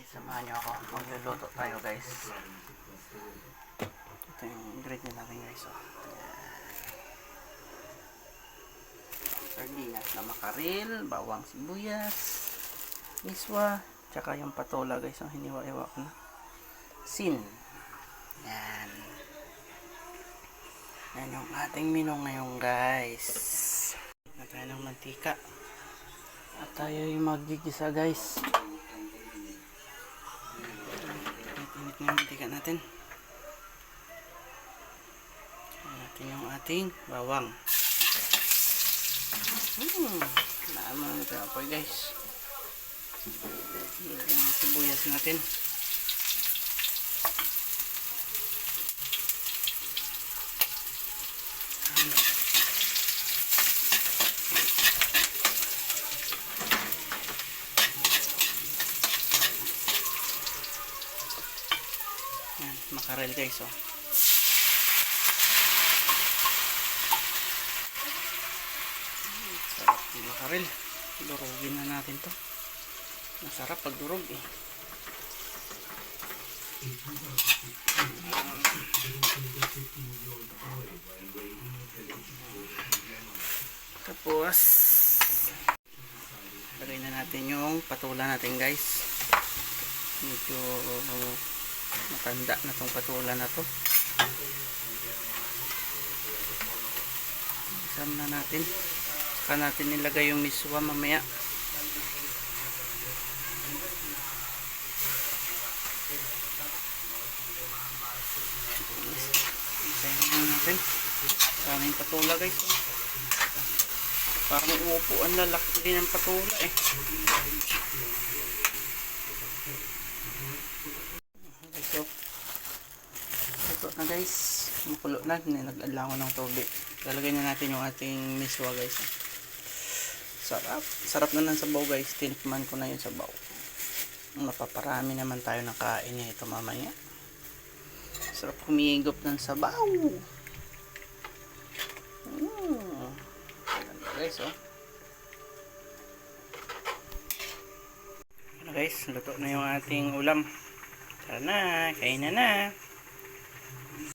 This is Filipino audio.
Samahan nyo ako. Magluluto tayo guys. Ito yung ingredient natin guys. Sardinas na makaril, bawang sibuyas, iswa, tsaka yung patola guys. Ang hiniwa-iwa ko na. Sin. Yan. Yan yung ating menu ngayon guys. Na tayo ng mantika. At tayo yung magigisa guys. Init na yung mantika natin. Natin yung ating bawang. Naaman ito po guys. Yung sibuyas natin. Makarel guys sarap yung makarel. Durugin na natin to. Masarap pag durog Tapos lagay na natin yung patula natin guys. Medyo matanda na tong patula na to. Isam na natin. Saka natin nilagay yung miswa mamaya. Isayin na natin. Kaming patula guys. Parang uupuan na laki din ang patula So, ito na guys, makulo na, nilagyan ko ng tubig. Lalagay na natin yung ating miswa guys. Sarap na ng sabaw guys. Tinikman ko na yung sabaw. Mapaparami naman tayo ng kain nito mamaya. Sarap humigop ng sabaw. Guys ano guys, luto na yung ating ulam. Tara na, kain na.